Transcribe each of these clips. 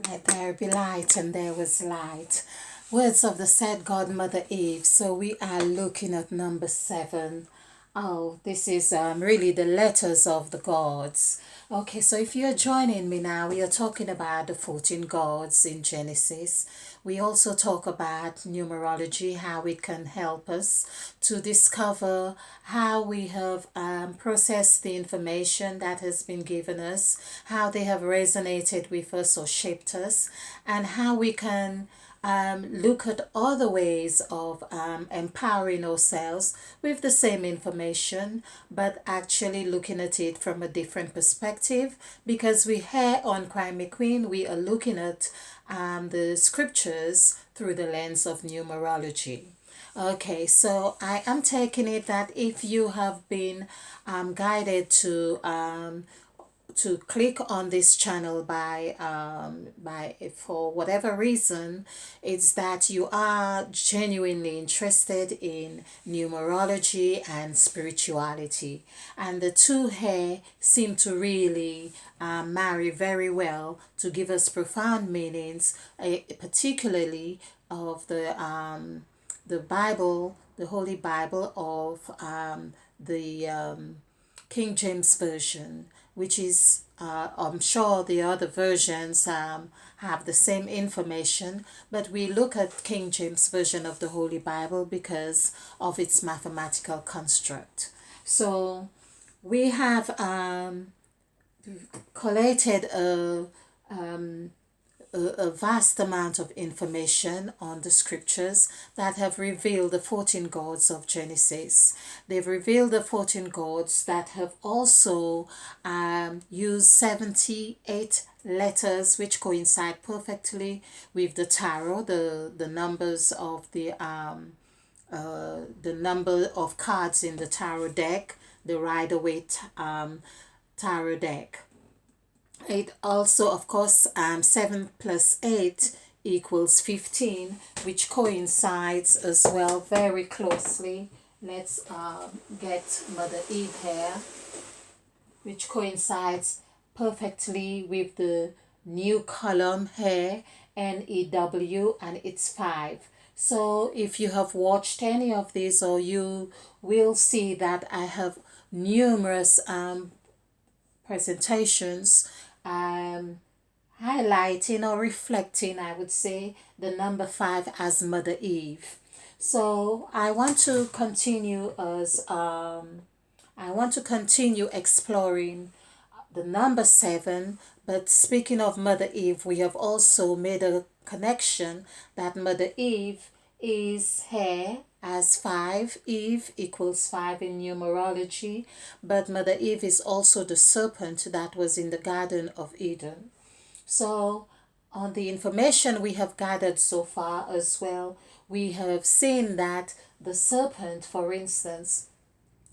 Let there be light, and there was light. Words of the said God Mother Eve. So we are looking at number 7. Oh, this is really the letters of the gods. Okay, so if you're joining me now, we are talking about the 14 gods in Genesis. We also talk about numerology, how it can help us to discover how we have processed the information that has been given us, how they have resonated with us or shaped us, and how we can look at other ways of empowering ourselves with the same information, but actually looking at it from a different perspective. Because we here on Crime McQueen, we are looking at the scriptures through the lens of numerology. Okay, so I am taking it that if you have been guided to click on this channel by for whatever reason, it's that you are genuinely interested in numerology and spirituality, and the two here seem to really marry very well to give us profound meanings, particularly of the Bible, the Holy Bible of the King James Version, which is, I'm sure the other versions have the same information, but we look at King James Version of the Holy Bible because of its mathematical construct. So we have collated a vast amount of information on the scriptures that have revealed the 14 gods of Genesis. They've revealed the 14 gods that have also used 78 letters which coincide perfectly with the tarot, the numbers of the number of cards in the tarot deck, the Rider-Waite tarot deck. It also, of course, 7 plus 8 equals 15, which coincides as well very closely. Let's get Mother Eve here, which coincides perfectly with the new column here, NEW, and it's 5. So if you have watched any of these, or you will see that I have numerous presentations highlighting or reflecting, I would say, the number 5 as Mother Eve. So I want to continue exploring the number 7. But speaking of Mother Eve, we have also made a connection that Mother Eve is here as 5. Eve equals 5 in numerology, but Mother Eve is also the serpent that was in the Garden of Eden. So, on the information we have gathered so far as well, we have seen that the serpent, for instance,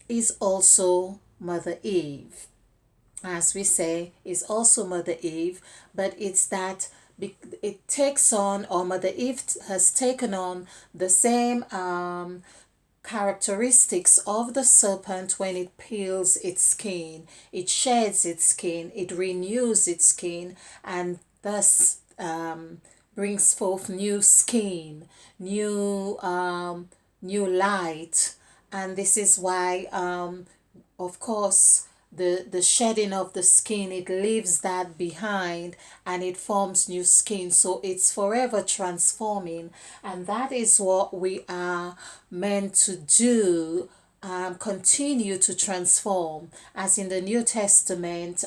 is also Mother Eve. As we say, is also Mother Eve, but it's that it takes on, or Mother Eve has taken on the same characteristics of the serpent when it peels its skin, it sheds its skin, it renews its skin, and thus brings forth new skin, new light. And this is why, of course, the shedding of the skin, it leaves that behind and it forms new skin, so it's forever transforming. And that is what we are meant to do, continue to transform. As in the New Testament,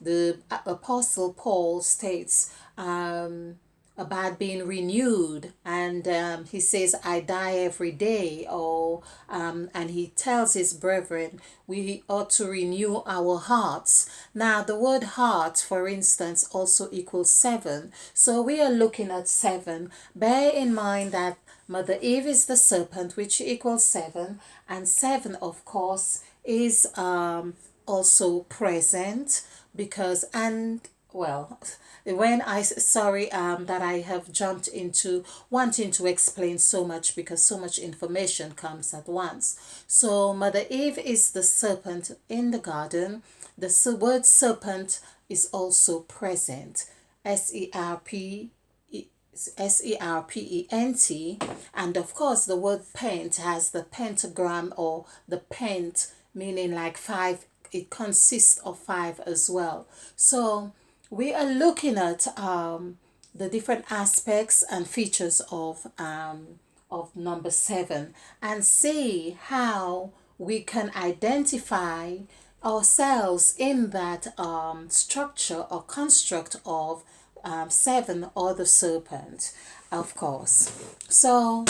the Apostle Paul states about being renewed, and he says, I die every day, or and he tells his brethren we ought to renew our hearts. Now the word heart, for instance, also equals 7, so we are looking at 7. Bear in mind that Mother Eve is the serpent, which equals 7, and 7, of course, is also present, because, and well, when I sorry that I have jumped into wanting to explain so much, because so much information comes at once. So Mother Eve is the serpent in the garden. The word serpent is also present. S-E-R-P Serpent, and of course the word pent has the pentagram or the pent, meaning like five. It consists of five as well. So we are looking at the different aspects and features of number seven, and see how we can identify ourselves in that structure or construct of seven, or the serpent, of course. So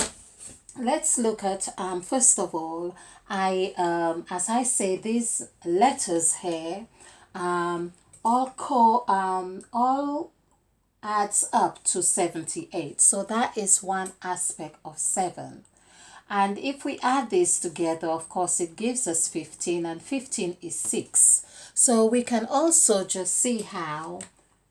let's look at first of all, as I say, these letters here all adds up to 78. So that is one aspect of seven. And if we add this together, of course, it gives us 15, and 15 is 6. So we can also just see how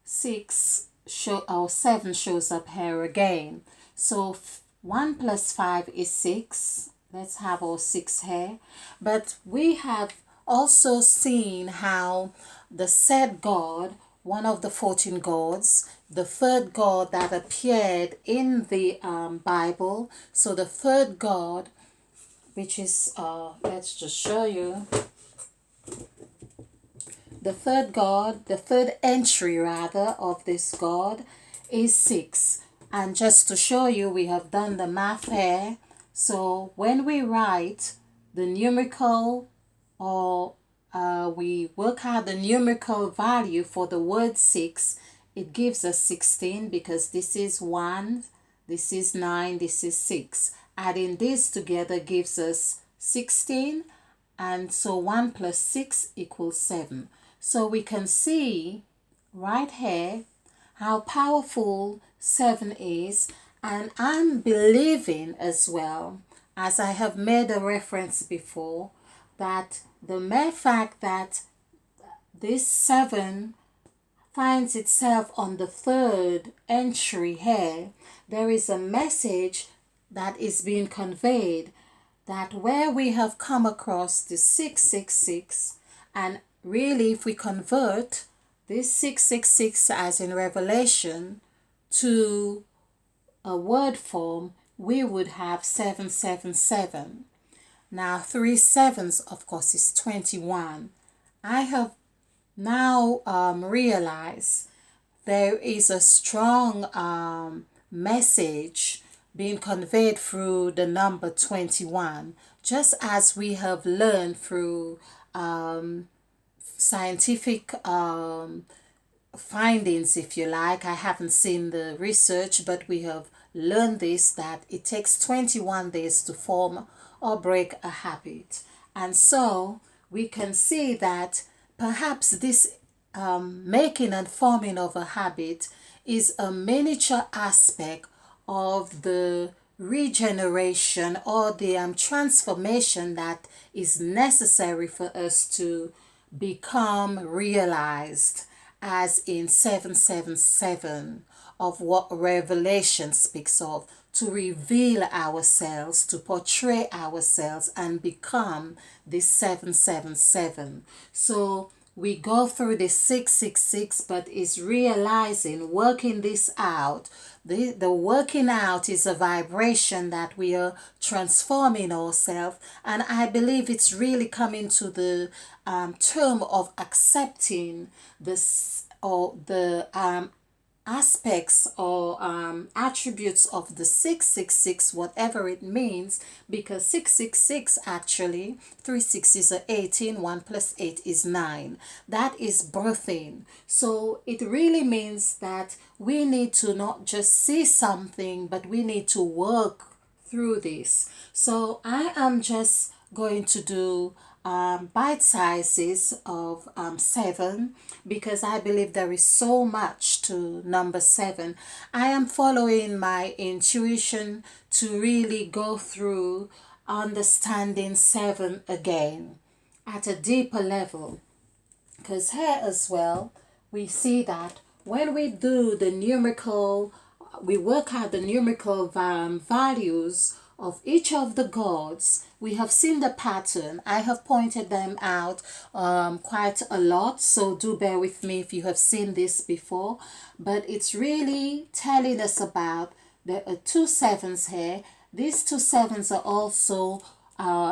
7 shows up here again. So 1 plus 5 is 6. Let's have our 6 here. But we have also seen how the said God, one of the 14 gods, the third God that appeared in the Bible. So the third God, which is, let's just show you. The third God, the third entry rather of this God is 6. And just to show you, we have done the math here. So when we write the numerical, or we work out the numerical value for the word 6, it gives us 16, because this is 1, this is 9, this is 6. Adding this together gives us 16, and so 1 plus 6 equals 7. So we can see right here how powerful 7 is, and I'm believing as well, as I have made a reference before, that the mere fact that this 7 finds itself on the third entry here, there is a message that is being conveyed, that where we have come across the 666, and really if we convert this 666 as in Revelation to a word form, we would have 777. Now 3 sevens, of course, is 21. I have now realized there is a strong message being conveyed through the number 21, just as we have learned through scientific findings, if you like. I haven't seen the research, but we have learned this, that it takes 21 days to form or break a habit. And so we can see that perhaps this making and forming of a habit is a miniature aspect of the regeneration or the transformation that is necessary for us to become realized, as in 777 of what Revelation speaks of, to reveal ourselves, to portray ourselves and become this 777. So we go through the 666, but is realizing, working this out. The working out is a vibration that we are transforming ourselves, and I believe it's really coming to the term of accepting this, or the aspects or attributes of the 666, whatever it means, because 666 actually, 3 6s are 18, 1 plus 8 is 9. That is birthing. So it really means that we need to not just see something, but we need to work through this. So I am just going to do bite sizes of 7, because I believe there is so much to number 7. I am following my intuition to really go through understanding 7 again at a deeper level, because here as well we see that when we do the numerical, we work out the numerical values of each of the gods. We have seen the pattern. I have pointed them out quite a lot, so do bear with me if you have seen this before. But it's really telling us about there are two sevens here. These two sevens are also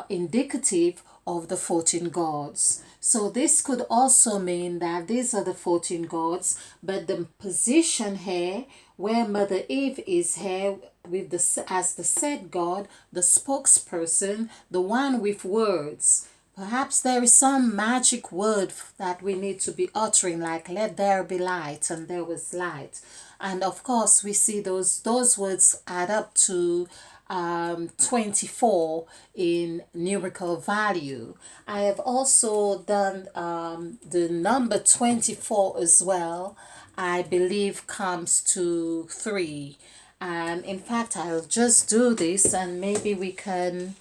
indicative of the 14 gods. So this could also mean that these are the 14 gods, but the position here where Mother Eve is here with the as the said God, the spokesperson, the one with words. Perhaps there is some magic word that we need to be uttering, like let there be light, and there was light. And of course, we see those words add up to 24 in numerical value. I have also done the number 24 as well. I believe comes to 3. And in fact, I'll just do this and maybe we can,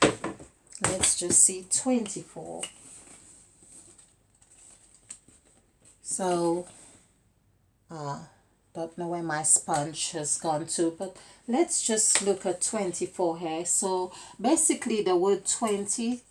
let's just see, 24. So, don't know where my sponge has gone to, but let's just look at 24 here. So basically the word 20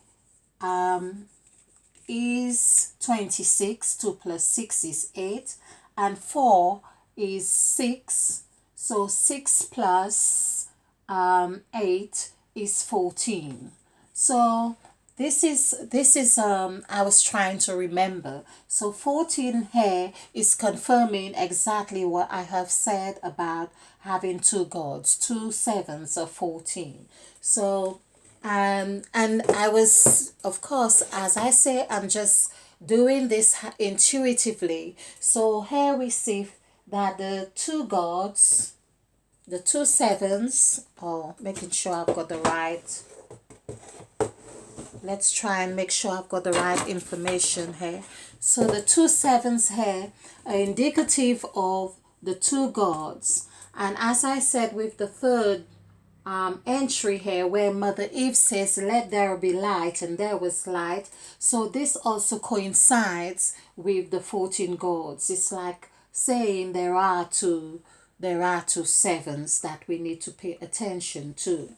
is 26. 2 plus 6 is 8, and 4 is 6. So 6 plus 8 is 14. So this is I was trying to remember. So 14 here is confirming exactly what I have said about having two gods, two sevens of 14. So and I was, of course, as I say, I'm just doing this intuitively. So here we see that the two gods, the two sevens, making sure I've got the right, let's try and make sure I've got the right information here. So the two sevens here are indicative of the two gods. And as I said with the third entry here where Mother Eve says, let there be light, and there was light. So this also coincides with the 14 gods. It's like saying there are two sevens that we need to pay attention to.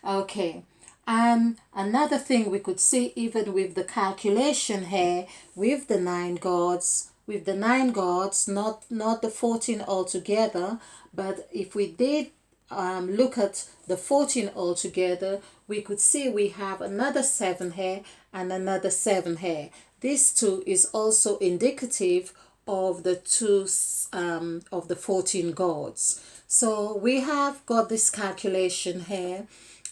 Okay. And another thing we could see even with the calculation here with the 9 gods, not the 14 altogether, but if we did look at the 14 altogether, we could see we have another 7 here and another 7 here. This two is also indicative of the two of the 14 gods. So we have got this calculation here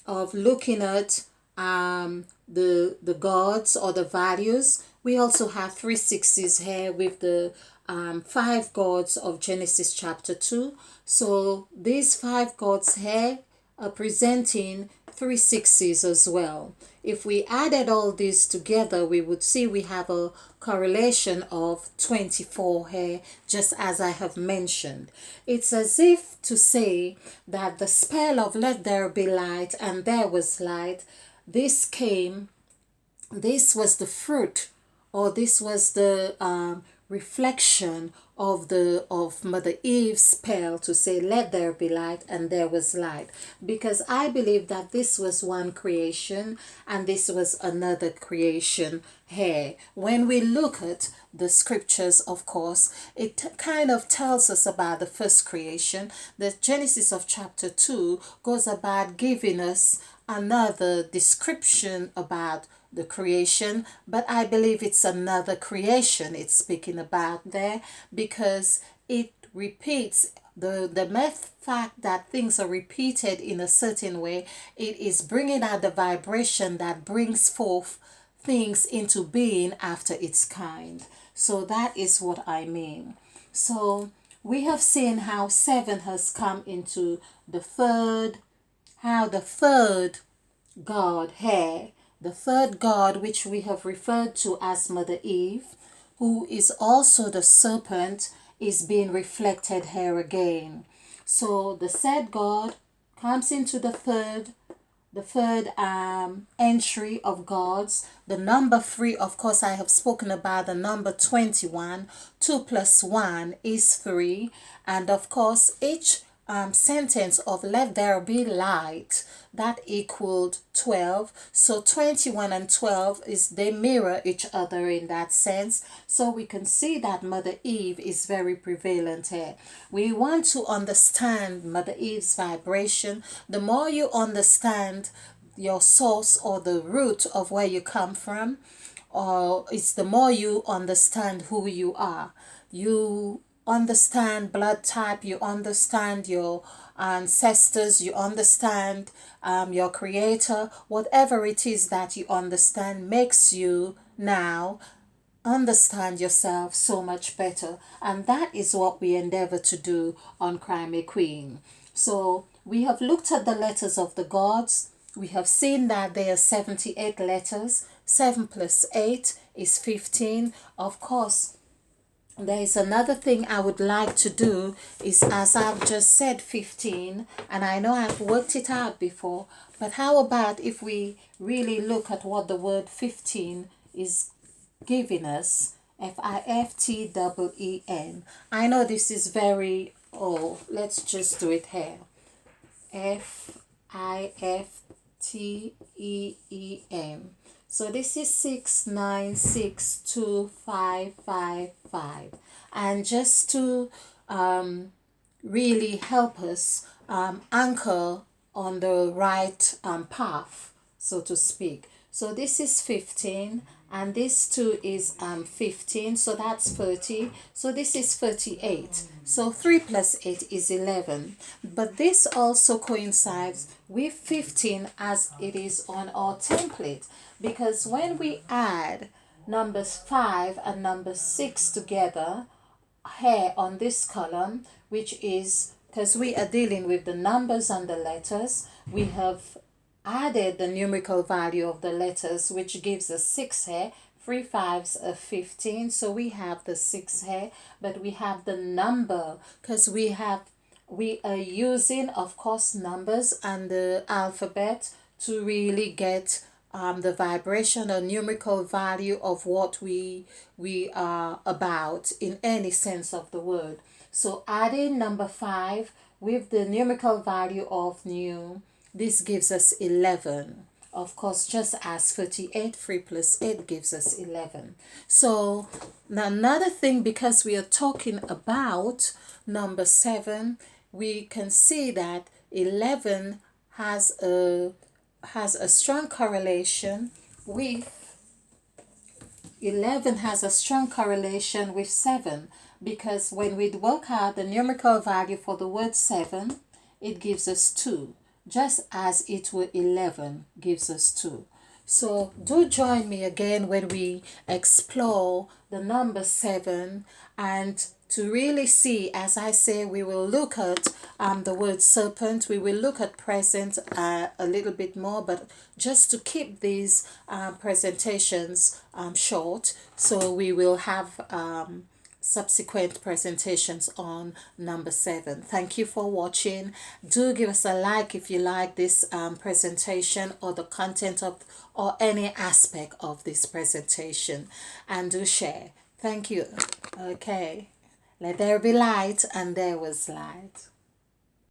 of looking at the gods or the values. We also have 3 sixes here with the 5 gods of Genesis chapter 2. So these 5 gods here are presenting 3 sixes as well. If we added all these together, we would see we have a correlation of 24 here, just as I have mentioned. It's as if to say that the spell of let there be light and there was light, this was the fruit, or this was the reflection of Mother Eve's spell to say let there be light, and there was light, because I believe that this was one creation and this was another creation here. When we look at the scriptures, of course, it kind of tells us about the first creation. The Genesis of chapter 2 goes about giving us another description about the creation, but I believe it's another creation it's speaking about there, because it repeats the mere fact that things are repeated in a certain way. It is bringing out the vibration that brings forth things into being after its kind. So that is what I mean. So we have seen how 7 has come into the third, how the third God here, the third God, which we have referred to as Mother Eve, who is also the serpent, is being reflected here again. So the said God comes into the third entry of gods. The number 3, of course, I have spoken about the number 21. 2 plus 1 is 3. And of course, each sentence of let there be light, that equaled 12. So 21 and 12 is they mirror each other in that sense. So we can see that Mother Eve is very prevalent here. We want to understand Mother Eve's vibration. The more you understand your source or the root of where you come from, or it's the more you understand who you are. You understand blood type, you understand your ancestors, you understand your creator. Whatever it is that you understand makes you now understand yourself so much better. And that is what we endeavor to do on Crime a Queen. So we have looked at the letters of the gods. We have seen that there are 78 letters. 7 plus 8 is 15. Of course, there is another thing I would like to do is, as I've just said, 15, and I know I've worked it out before, but how about if we really look at what the word 15 is giving us? FIFTEEN. I know this is very, oh, let's just do it here. FIFTEEN. So this is 6962555. And just to really help us anchor on the right path, so to speak. So this is 15 and this too is 15, so that's 30. So this is 38. So 3 plus 8 is 11. But this also coincides with 15 as it is on our template, because when we add numbers 5 and number 6 together here on this column, which is because we are dealing with the numbers and the letters, we have added the numerical value of the letters, which gives us 6 here. 3 fives are 15, so we have the 6 here, but we have the number because we are using, of course, numbers and the alphabet to really get the vibration or numerical value of what we are about in any sense of the word. So adding number 5 with the numerical value of new, this gives us 11. Of course, just as 38, 3 plus 8 gives us 11. So another thing, because we are talking about number 7, we can see that 11 has a strong correlation with 7, because when we work out the numerical value for the word 7, it gives us 2, just as it will 11 gives us 2. So do join me again when we explore the number 7, and to really see, as I say, we will look at the word serpent, we will look at present a little bit more, but just to keep these presentations short, so we will have subsequent presentations on number 7. Thank you for watching. Do give us a like if you like this presentation or the content of or any aspect of this presentation, and do share. Thank you. Okay. Let there be light, and there was light.